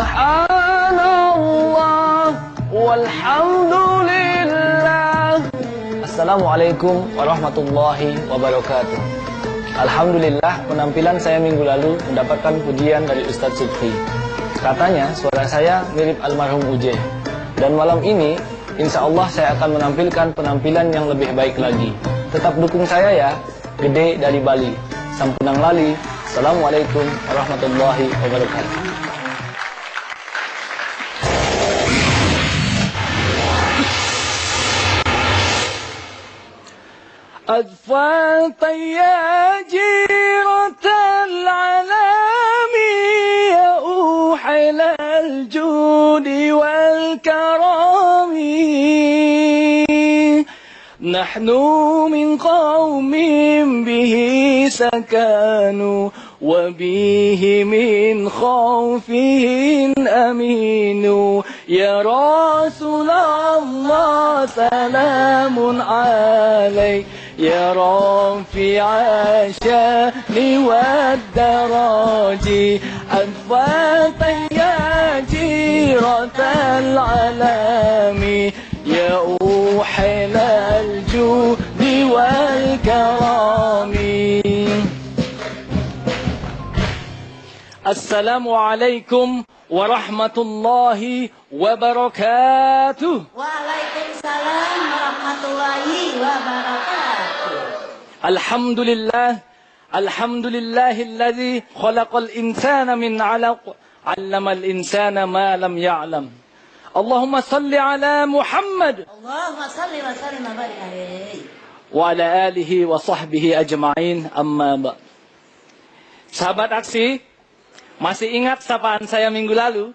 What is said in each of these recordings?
Subhanallah walhamdulillah. Assalamualaikum warahmatullahi wabarakatuh. Alhamdulillah, penampilan saya minggu lalu mendapatkan pujian dari Ustadz Subhi. Katanya suara saya mirip almarhum Uje. Dan malam ini insya Allah saya akan menampilkan penampilan yang lebih baik lagi. Tetap dukung saya ya. Gede dari Bali. Sampunang lali. Assalamualaikum warahmatullahi wabarakatuh. أذفلت يا جيرة العلام يا أوحل الجود والكرم نحن من قوم به سكنوا وبه من خوفه أمين يا رسول الله سلام عليك يا رافع الشأن والدرج أنفت يا جيرة العلام يا أوحل الجود والكرم السلام عليكم ورحمة الله وبركاته. Waalaikumsalam warahmatullahi wabarakatuh. Alhamdulillah, alhamdulillahilladzi khalaqal insana min 'alaq, 'allamal insana ma lam ya'lam. Allahumma salli ala Muhammad Allahumma salli wa sallim wa barik alaihi wa ala alihi wa sahbihi ajma'in, amma ba'd. Sahabat aksi, masih ingat sapaan saya minggu lalu?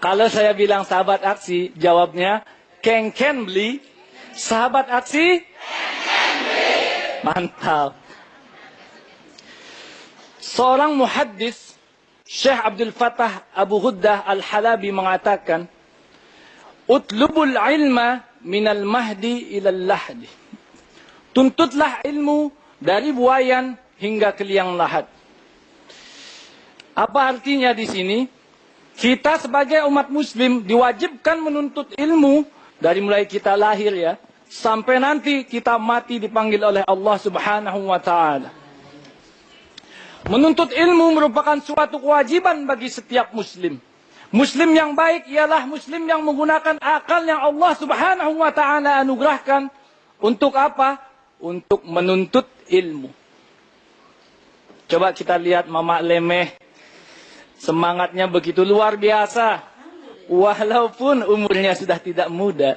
Kalau saya bilang sahabat aksi, jawabnya keng-ken beli. Sahabat aksi, keng-ken beli. Mantap. Seorang muhaddis, Syekh Abdul Fattah Abu Ghuddah Al-Halabi mengatakan, utlubul ilma minal mahdi ilal lahdi. Tuntutlah ilmu dari buayan hingga ke liang lahat. Apa artinya di sini? Kita sebagai umat muslim diwajibkan menuntut ilmu dari mulai kita lahir ya, sampai nanti kita mati dipanggil oleh Allah Subhanahu wa taala. Menuntut ilmu merupakan suatu kewajiban bagi setiap muslim. Muslim yang baik ialah muslim yang menggunakan akal yang Allah Subhanahu wa taala anugerahkan untuk apa? Untuk menuntut ilmu. Coba kita lihat Mama Lemeh. Semangatnya begitu luar biasa. Walaupun umurnya sudah tidak muda.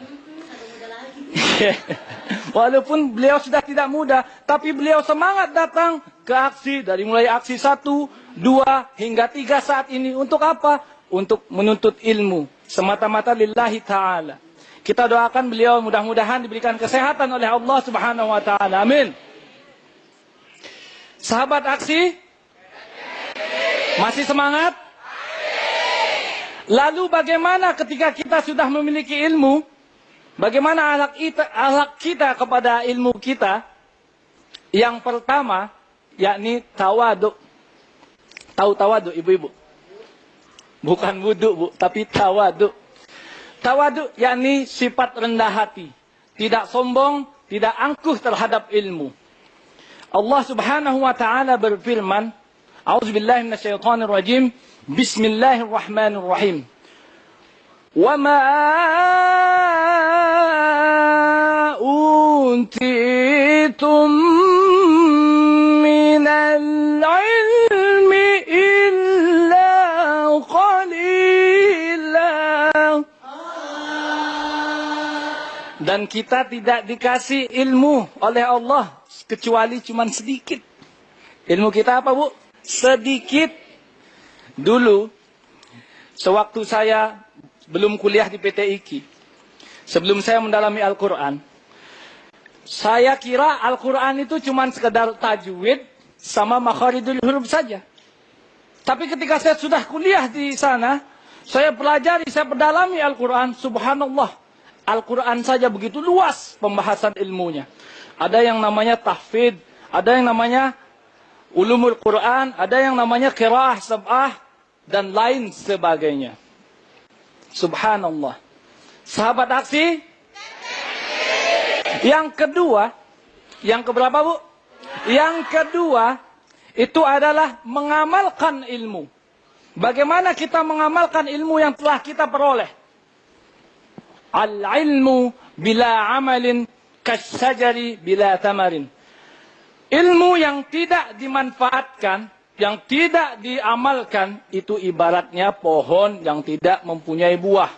Walaupun beliau sudah tidak muda, tapi beliau semangat datang ke aksi. Dari mulai aksi 1, 2, hingga 3 saat ini. Untuk apa? Untuk menuntut ilmu. Semata-mata lillahi ta'ala. Kita doakan beliau mudah-mudahan diberikan kesehatan oleh Allah Subhanahu wa ta'ala. Amin. Sahabat aksi, masih semangat? Lalu bagaimana ketika kita sudah memiliki ilmu? Bagaimana akhlak kita kepada ilmu kita? Yang pertama, yakni tawaduk. Tahu tawaduk ibu-ibu? Bukan wuduk bu, tapi tawaduk. Tawaduk yakni sifat rendah hati. Tidak sombong, tidak angkuh terhadap ilmu. Allah Subhanahu wa ta'ala berfirman, A'udzubillahi minasyaitonirrajim. Bismillahirrahmanirrahim. Wa ma untitum minal ilmi illa qalila. Dan kita tidak dikasih ilmu oleh Allah kecuali cuma sedikit. Ilmu kita apa bu? Sedikit. Dulu, sewaktu saya belum kuliah di PT IKI, sebelum saya mendalami Al-Quran, saya kira Al-Quran itu cuma sekedar tajwid sama makharijul huruf saja. Tapi ketika saya sudah kuliah di sana, saya pelajari, saya pedalami Al-Quran, subhanallah. Al-Quran saja begitu luas pembahasan ilmunya. Ada yang namanya tahfidz, ada yang namanya ulumul Quran, ada yang namanya qiraah sab'ah, dan lain sebagainya. Subhanallah. Sahabat aksi. Yang kedua, yang keberapa Bu? Yang kedua, itu adalah mengamalkan ilmu. Bagaimana kita mengamalkan ilmu yang telah kita peroleh? Al-ilmu bila amalin kasyajari bila tamarin. Ilmu yang tidak dimanfaatkan, yang tidak diamalkan, itu ibaratnya pohon yang tidak mempunyai buah.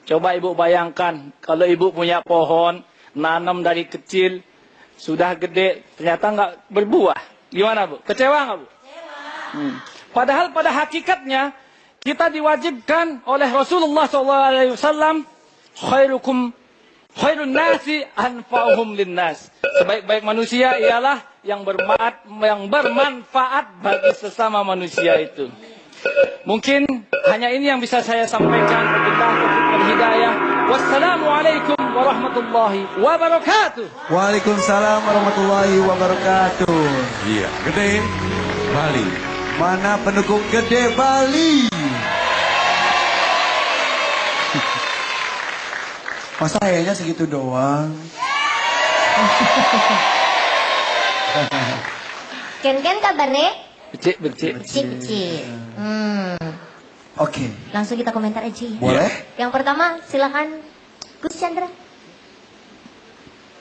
Coba ibu bayangkan, kalau ibu punya pohon, nanam dari kecil, sudah gede, ternyata nggak berbuah. Gimana Bu? Kecewa nggak Bu? Kecewa. Padahal pada hakikatnya, kita diwajibkan oleh Rasulullah SAW, khairun nasi anfa'uhum linnas. Sebaik-baik manusia ialah yang bermanfaat bagi sesama manusia itu. Mungkin hanya ini yang bisa saya sampaikan. Hidayah. Wassalamualaikum warahmatullahi wabarakatuh. Waalaikumsalam warahmatullahi wabarakatuh. Iya, Gede Bali. Mana pendukung Gede Bali? Masa kayaknya segitu doang? Ken kabarnya? Becik. Becik. Oke. Langsung kita komentar aja. Boleh? Yang pertama, silakan Gus Chandra.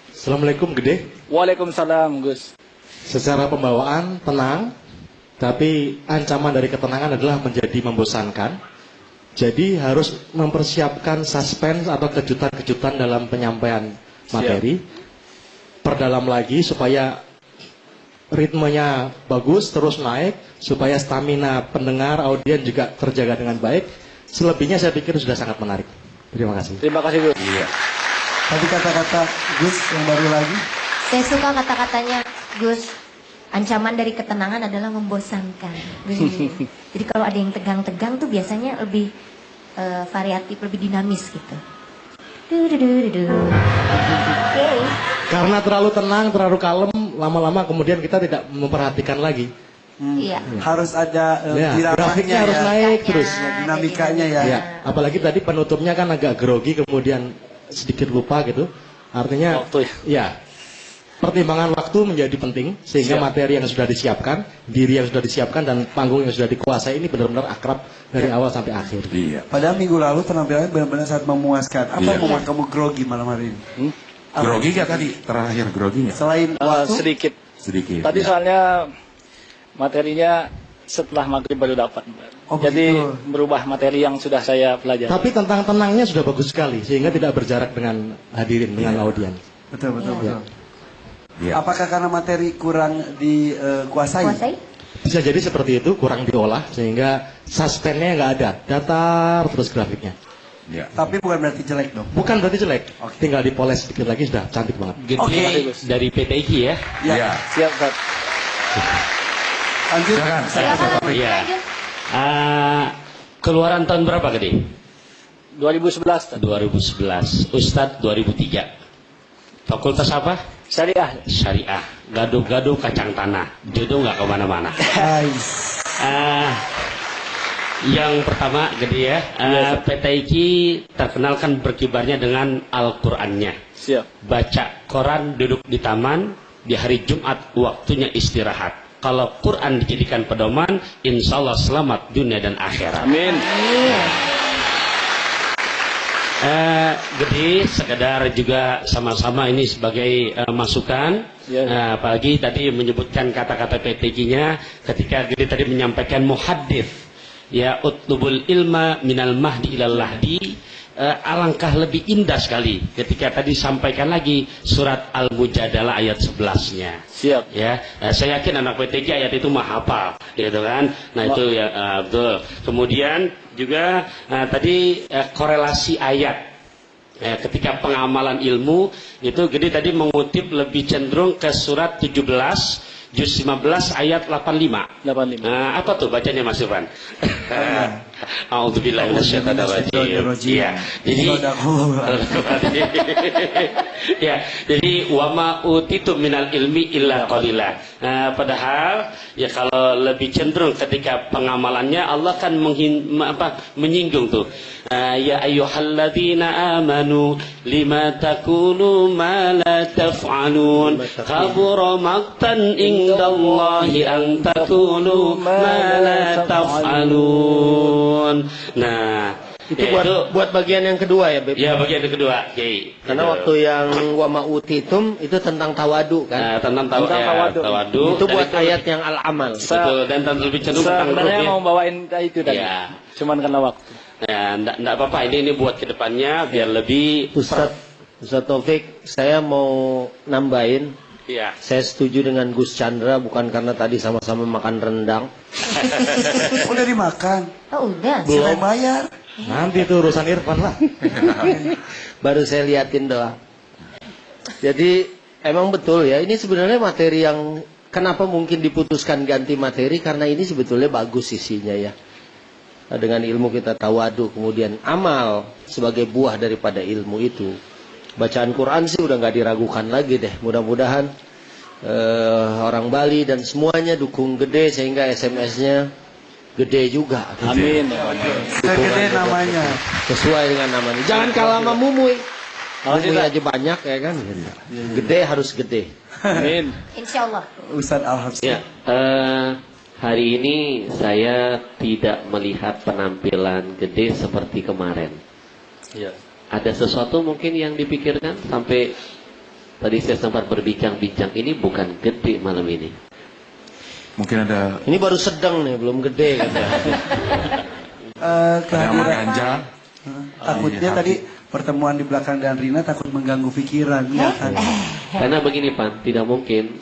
Assalamualaikum Gede. Waalaikumsalam Gus. Secara pembawaan tenang, tapi ancaman dari ketenangan adalah menjadi membosankan. Jadi harus mempersiapkan suspense atau kejutan-kejutan dalam penyampaian materi. Perdalam lagi supaya ritmenya bagus, terus naik, supaya stamina pendengar, audien juga terjaga dengan baik. Selebihnya saya pikir sudah sangat menarik. Terima kasih. Terima kasih Gus. Iya. Tadi kata-kata Gus yang baru lagi. Saya suka kata-katanya Gus. Ancaman dari ketenangan adalah membosankan. Jadi kalau ada yang tegang-tegang tuh biasanya lebih variatif, lebih dinamis gitu. Oke. Karena terlalu tenang, terlalu kalem, lama-lama kemudian kita tidak memperhatikan lagi. Iya. Harus ada Ya, grafiknya harus naik terus. Dinamikanya ya. Ya, apalagi tadi penutupnya kan agak grogi, kemudian sedikit lupa gitu. Artinya, Waktu ya, pertimbangan waktu menjadi penting sehingga Siap. materi yang sudah disiapkan, diri yang sudah disiapkan, dan panggung yang sudah dikuasai ini benar-benar akrab dari awal sampai akhir. Iya. Padahal minggu lalu penampilannya benar-benar sangat memuaskan. Apa Iya. yang membuat kamu grogi malam hari ini? Grogi nggak tadi? Terakhir grogi nggak? Selain waktu, sedikit. Sedikit. Tadi ya. soalnya materinya setelah maghrib baru dapat. Oh, Jadi begitu. merubah materi yang sudah saya pelajari. Tapi tentang tenangnya sudah bagus sekali sehingga tidak berjarak dengan hadirin, dengan audien. betul. Iya. Apakah karena materi kurang dikuasai? Kuasai? Bisa jadi seperti itu, kurang diolah sehingga suspense-nya nggak ada, datar terus grafiknya. Iya. Tapi bukan berarti jelek dong. Bukan berarti jelek, Oke. tinggal dipoles sedikit lagi sudah cantik banget. Gede Oke. dari PTIG ya. Ya. Iya. Siap, Ustaz. Lanjut. Silakan. Silakan Iya. lanjut. Keluaran tahun berapa Gede? 2011 Ustaz. 2011. Ustadz 2003. Fakultas apa? Syariah. Syariah. Gaduh-gaduh kacang tanah. Jodoh nggak kemana-mana. Nice. Yang pertama Gede ya. PTIG terkenal kan berkibarnya dengan Al-Qur'annya. Siap. Baca Quran duduk di taman, di hari Jumat waktunya istirahat. Kalau Quran dijadikan pedoman, insya Allah selamat dunia dan akhirat. Amin. Gede sekedar juga sama-sama ini sebagai masukan. Ya. Apalagi tadi menyebutkan kata-kata PTG-nya ketika Gede tadi menyampaikan muhaddits, ya utlubul ilma minal mahdi ilal lahdi. Alangkah lebih indah sekali ketika tadi sampaikan lagi surat Al-Mujadalah ayat 11-nya. Siap. Ya, saya yakin anak PTG ayat itu mah hafal, gitu kan? Nah itu ya betul. Kemudian juga tadi korelasi ayat. Ketika pengamalan ilmu itu Gede tadi mengutip lebih cenderung ke surat 17 juz 15 ayat 85. 85. Nah, apa tuh bacanya Mas Irfan? A'udzubillahi minasyaitonir rajim. Iya. Jadi ya, jadi wa ma utitu minal ilmi illa qalila. Padahal ya kalau lebih cenderung ketika pengamalannya Allah kan menyinggung tuh. Ya ayyuhalladzina amanu lima takunu ma la taf'alun kabura maqtan indallahi an takunu ma la taf'alun. Nah, itu buat bagian yang kedua ya, Beb? Ya, bagian yang kedua, Kiai. Karena waktu yang wa ma'utitum itu tentang tawadu kan? Tentang tawadu. Itu buat ayat yang al-amal. Betul, dan lebih cenderung tentang sebenarnya mau bawain itu tadi. Ya. Cuman karena waktu. Ya, enggak apa-apa. Ini buat kedepannya biar lebih. Ustaz Taufik, saya mau nambahin. Iya. Saya setuju dengan Gus Chandra, bukan karena tadi sama-sama makan rendang. Udah dimakan. Oh udah. Belum bayar. Nanti itu urusan Irfan lah. Baru saya liatin doang. Jadi emang betul ya, ini sebenarnya materi yang kenapa mungkin diputuskan ganti materi, karena ini sebetulnya bagus isinya ya. Dengan ilmu kita tawadu, kemudian amal sebagai buah daripada ilmu itu. Bacaan Quran sih udah nggak diragukan lagi deh. Mudah-mudahan orang Bali dan semuanya dukung gede sehingga SMS-nya gede juga. Amin. Gede namanya. Sesuai dengan namanya. Jangan kalah sama Mumuy. Mumuy aja banyak ya kan. Gede harus gede. Amin. Insya Allah. Ustaz Al-Habsyi. Ya, hari ini saya tidak melihat penampilan gede seperti kemarin. Ya. Ada sesuatu mungkin yang dipikirkan sampai tadi saya sempat berbincang-bincang, ini bukan gede malam ini. Mungkin ada Ini baru sedang nih, belum gede kan. sama Ganja. Takutnya Iya, tadi pertemuan di belakang dan Rina takut mengganggu pikiran. Enggak kan? Karena begini Pan, tidak mungkin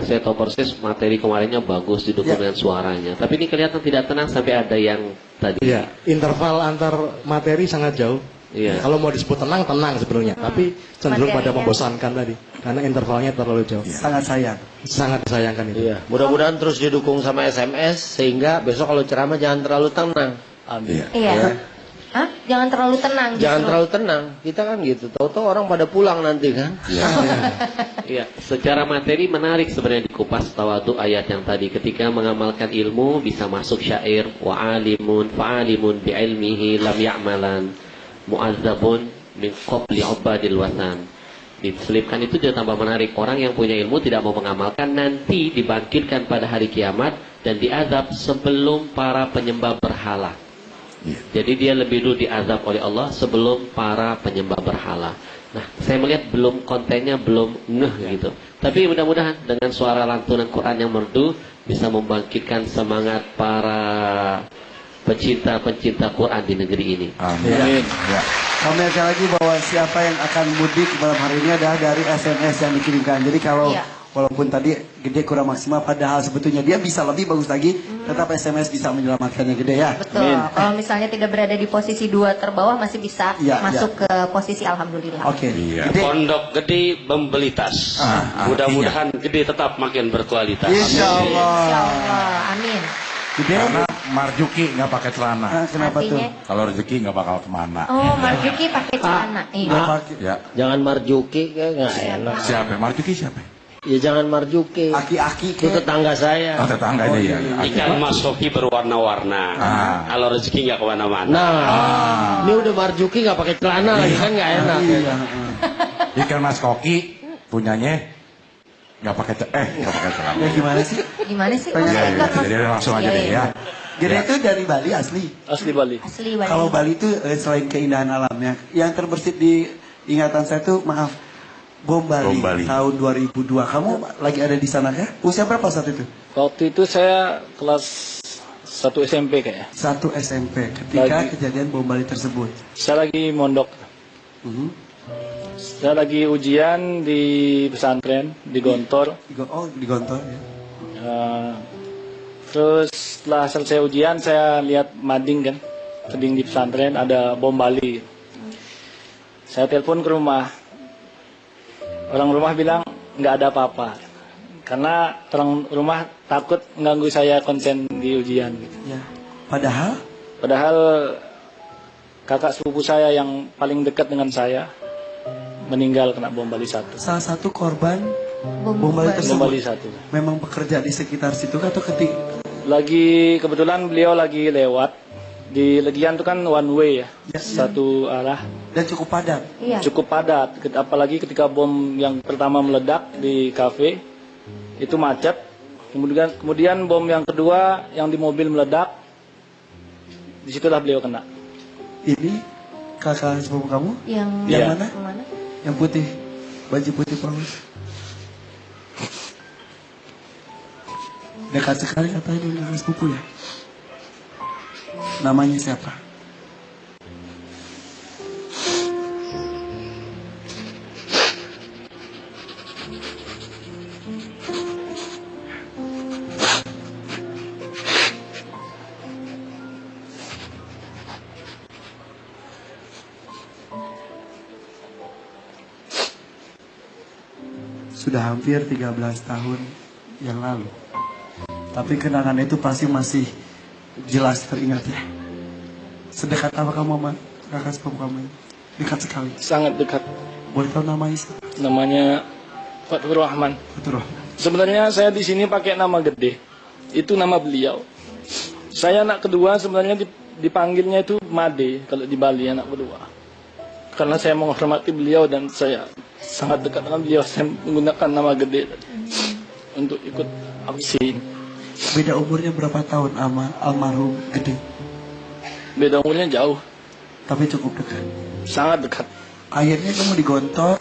saya tahu persis materi kemarinnya bagus didukung dengan suaranya. Tapi ini kelihatan tidak tenang sampai ada yang tadi. Iya, interval antar materi sangat jauh. Iya. Kalau mau disebut tenang sebenarnya, tapi cenderung pada Materinya. membosankan tadi, karena intervalnya terlalu jauh. Sangat sayang. Sangat disayangkan itu. Iya, mudah-mudahan terus didukung sama SMS sehingga besok kalau ceramah jangan terlalu tenang. Amin. Iya. Ya. Hah? Jangan terlalu tenang. Jangan justru. terlalu tenang. Kita kan gitu. Tahu-tahu orang pada pulang nanti kan. Iya, secara materi menarik sebenarnya dikupas tawadu ayat yang tadi ketika mengamalkan ilmu bisa masuk syair wa alimun fa'alimun bi ilmihi lam ya'malan mu'azzabun min qabli ubadil wasan. Diselipkan itu juga tambah menarik. Orang yang punya ilmu tidak mau mengamalkan nanti dibangkitkan pada hari kiamat dan diazab sebelum para penyembah berhala. Jadi dia lebih dulu diazab oleh Allah sebelum para penyembah berhala. Nah, saya melihat belum kontennya belum gitu. Tapi mudah-mudahan dengan suara lantunan Quran yang merdu bisa membangkitkan semangat para pencinta-pencinta Quran di negeri ini. Amin. Ya. Kami akan lagi bahwa siapa yang akan mudik malam hari ini adalah dari SMS yang dikirimkan. Jadi kalau Iya. walaupun tadi gede kurang maksimal, padahal sebetulnya dia bisa lebih bagus lagi, tetap SMS bisa menyelamatkannya gede ya. Betul. Kalau misalnya tidak berada di posisi 2 terbawah masih bisa Iya, masuk ke posisi alhamdulillah. Oke. Iya. Gede. Pondok gede membelitas. Mudah-mudahan gede tetap makin berkualitas. Insya Allah. Insya Allah. Amin. Gede. Karena Marjuki nggak pakai celana. Kenapa tuh? Artinya, Kalau rezeki nggak bakal kemana. oh Marjuki pakai celana. Nggak Iya. pakai. Ya. Jangan marjuki kayak nggak enak. Siapa? Marjuki siapa? Ya jangan marjuki. Aki-aki Itu ke. tetangga saya. Oh, tetangganya ya. Ikan mas hoki berwarna-warna. Kalau rezeki nggak kemana-mana. Nah, ini udah marjuki nggak pakai celana lagi kan nggak enak. Iya. Ikan Mas Koki punyanya nggak pakai celana. Ya gimana sih? Gimana sih? Tanya Maksudnya Ya, ikan mas- jadi langsung aja Iya, deh iya. ya. Gede Ya. itu dari Bali asli. Asli Bali. Asli Bali. Kalau Bali itu selain keindahan alamnya, yang terbersit di ingatan saya tuh maaf, Bom Bali, Bom Bali. tahun 2002. Kamu lagi ada di sana kah? Usia berapa saat itu? Waktu itu saya kelas 1 SMP kayaknya. 1 SMP ketika Lagi. kejadian bom Bali tersebut. Saya lagi mondok. Mhm. Saya lagi ujian di pesantren di Gontor. Di Gontor ya. Terus setelah selesai ujian saya lihat mading kan, mading di pesantren ada bom Bali. Saya telepon ke rumah. Orang rumah bilang nggak ada apa-apa. Karena orang rumah takut mengganggu saya konsen di ujian gitu. Ya. Padahal Padahal kakak sepupu saya yang paling dekat dengan saya meninggal kena bom Bali 1. salah satu korban Bom bom Bali Bali. Bom Bali tersebut 1. memang bekerja di sekitar situ atau ketik Lagi kebetulan beliau lagi lewat di Legian itu kan one way ya, Ya, ya. satu arah, dan cukup padat. Iya. cukup padat. Apalagi ketika bom yang pertama meledak di kafe itu macet. Kemudian bom yang kedua yang di mobil meledak, disitulah beliau kena. Ini kakak sepupu kamu Yang Iya. mana? yang mana? Yang putih, baju putih polos. Dekat sekali katanya dengan sepupu ya. Namanya siapa? Sudah hampir 13 tahun yang lalu. Tapi kenangan itu pasti masih jelas teringat ya. Sedekat apa kamu sama kakak sepupu kamu ini? Dekat sekali. Sangat dekat. Boleh tahu namanya siapa? Namanya Fathur Rahman. Betul. Sebenarnya saya di sini pakai nama gede. Itu nama beliau. Saya anak kedua sebenarnya dipanggilnya itu Made kalau di Bali anak kedua. Karena saya menghormati beliau dan saya sangat dekat dengan beliau, saya menggunakan nama gede untuk ikut aksi ini. Beda umurnya berapa tahun sama almarhum Gede? Beda umurnya jauh, Tapi cukup dekat. sangat dekat. Akhirnya kamu digontor,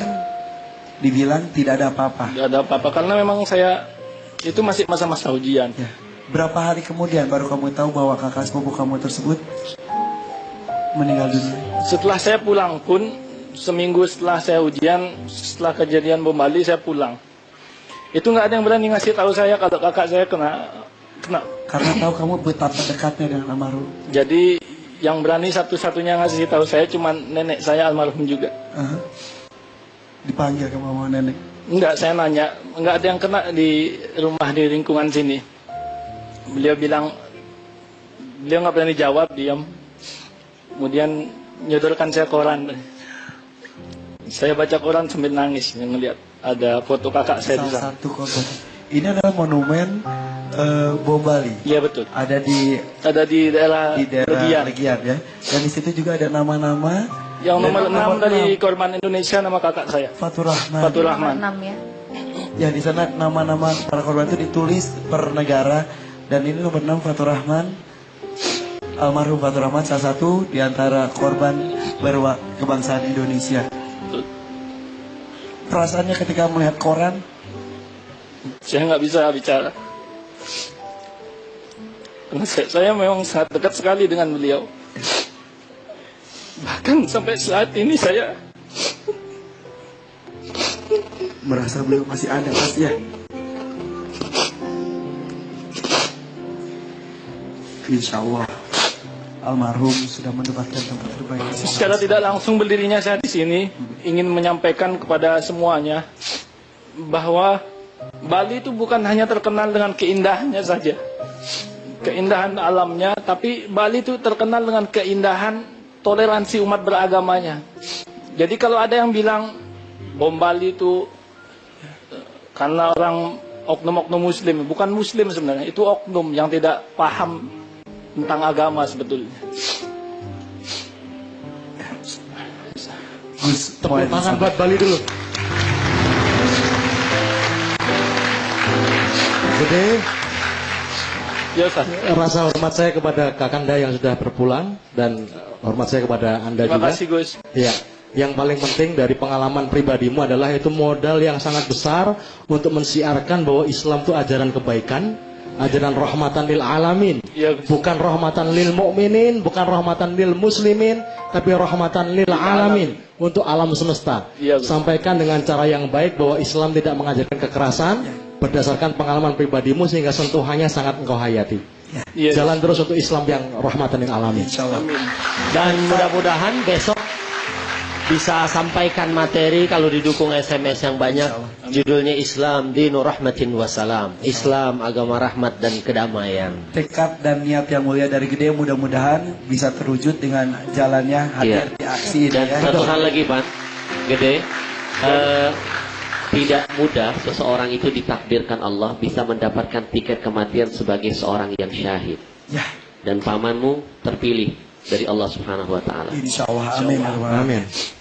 dibilang tidak ada apa-apa. Tidak ada apa-apa karena memang saya itu masih masa-masa ujian. Ya. Berapa hari kemudian baru kamu tahu bahwa kakak sepupu kamu tersebut meninggal dunia? Setelah saya pulang pun, seminggu setelah saya ujian, setelah kejadian bom Bali, saya pulang. Itu nggak ada yang berani ngasih tahu saya kalau kakak saya kena. Karena tahu kamu betapa dekatnya dengan almarhum. Jadi yang berani satu-satunya ngasih tahu saya cuma nenek saya almarhum juga. Aha. Dipanggil kamu sama nenek. Enggak, saya nanya, enggak ada yang kena di rumah di lingkungan sini. Beliau bilang, beliau nggak berani jawab, diam. Kemudian nyodorkan saya koran. Saya baca koran sambil nangis, ngelihat ada foto kakak saya di Salah sana. satu korban. Ini adalah monumen bom Bali. Iya betul. Ada di Ada di daerah Legian. Legian ya. Dan di situ juga ada nama-nama. Yang nomor Dan 6 dari korban Indonesia nama kakak saya, Fathur Rahman. Fathur Nomor Rahman. 6 ya. Ya di sana nama-nama para korban itu ditulis per negara. Dan ini nomor 6 Fathur Rahman. Almarhum Fathur Rahman salah satu di antara korban kebangsaan Indonesia. Betul. Perasaannya ketika melihat koran, Saya nggak bisa bicara. Karena saya memang sangat dekat sekali dengan beliau. Bahkan sampai saat ini saya merasa beliau masih ada pasti ya. Insya Allah almarhum sudah mendapatkan tempat terbaik. secara tidak langsung berdirinya saya di sini ingin menyampaikan kepada semuanya bahwa Bali itu bukan hanya terkenal dengan keindahannya saja, keindahan alamnya, tapi Bali itu terkenal dengan keindahan toleransi umat beragamanya. Jadi kalau ada yang bilang bom Bali itu karena orang oknum-oknum muslim, bukan muslim sebenarnya, itu oknum yang tidak paham tentang agama sebetulnya. Gus, Tepuk tangan buat Bali dulu. Gede, Ya, Ustaz. rasa hormat saya kepada Kakanda yang sudah berpulang dan hormat saya kepada Anda Terima juga. kasih, Gus. Ya, yang paling penting dari pengalaman pribadimu adalah itu modal yang sangat besar untuk mensiarkan bahwa Islam itu ajaran kebaikan, ajaran rahmatan lil alamin. Iya, Gus. Bukan rahmatan lil mukminin, bukan rahmatan lil muslimin, tapi rahmatan lil alamin, untuk alam semesta. Iya, Gus. Sampaikan dengan cara yang baik bahwa Islam tidak mengajarkan kekerasan berdasarkan pengalaman pribadimu sehingga sentuhannya sangat engkau hayati. Iya. Jalan terus untuk Islam yang rahmatan lil alamin. Insya Allah. Dan mudah-mudahan besok bisa sampaikan materi kalau didukung SMS yang banyak. Judulnya Islam Dinur Rahmatin Wassalam. Islam agama rahmat dan kedamaian. Tekad dan niat yang mulia dari Gede mudah-mudahan bisa terwujud dengan jalannya hadir di aksi ini Dan ya. satu hal lagi, Pak, Gede, tidak mudah seseorang itu ditakdirkan Allah bisa mendapatkan tiket kematian sebagai seorang yang syahid. Ya, Dan pamanmu terpilih dari Allah Subhanahu wa taala. insya Allah. Amin. Ya Rabbal Alamin. Amin.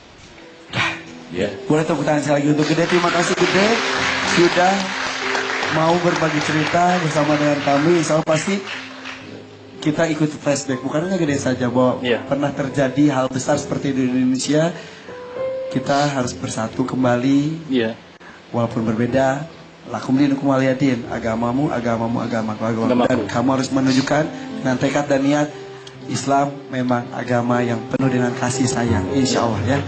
Ya. Boleh tepuk tangan sekali lagi untuk Gede. Terima kasih Gede sudah mau berbagi cerita bersama dengan kami. Insya Allah pasti kita ikut flashback. Bukan hanya Gede saja bahwa pernah terjadi hal besar seperti di Indonesia. Kita harus bersatu kembali. Iya. Walaupun berbeda, lakum dinukum waliyadin, agamamu, agamaku. Dan kamu harus menunjukkan dengan tekad dan niat Islam memang agama yang penuh dengan kasih sayang, insya Allah ya.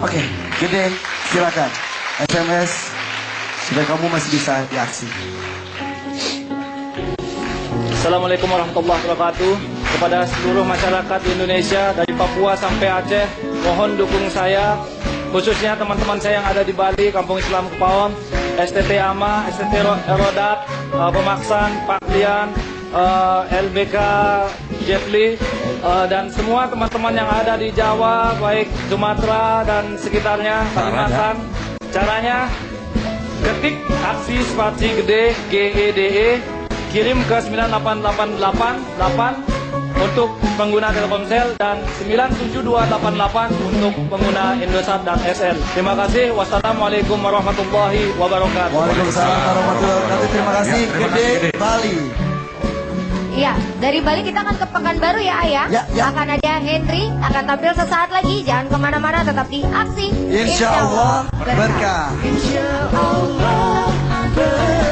Oke, Gede, silakan SMS supaya kamu masih bisa diaksi. Assalamualaikum warahmatullahi wabarakatuh. Kepada seluruh masyarakat di Indonesia dari Papua sampai Aceh, mohon dukung saya, khususnya teman-teman saya yang ada di Bali, Kampung Islam Kepaon, STT AMA, STT Erodat, Pemaksan, Pak Lian, LBK Jetli, dan semua teman-teman yang ada di Jawa, baik Sumatera dan sekitarnya, Kalimantan. Caranya, ketik aksi spasi gede GEDE, kirim ke 98888 untuk pengguna Telkomsel dan 97288 untuk pengguna Indosat dan SL. Terima kasih. Wassalamualaikum warahmatullahi wabarakatuh. Waalaikumsalam warahmatullahi wabarakatuh. Terima kasih Gede Bali. Iya, dari Bali kita akan ke Pekanbaru ya Ayah. Ya. Akan ada Henry, akan tampil sesaat lagi. Jangan kemana-mana, tetap di aksi. Insya Allah berkah. Insya Allah berkah.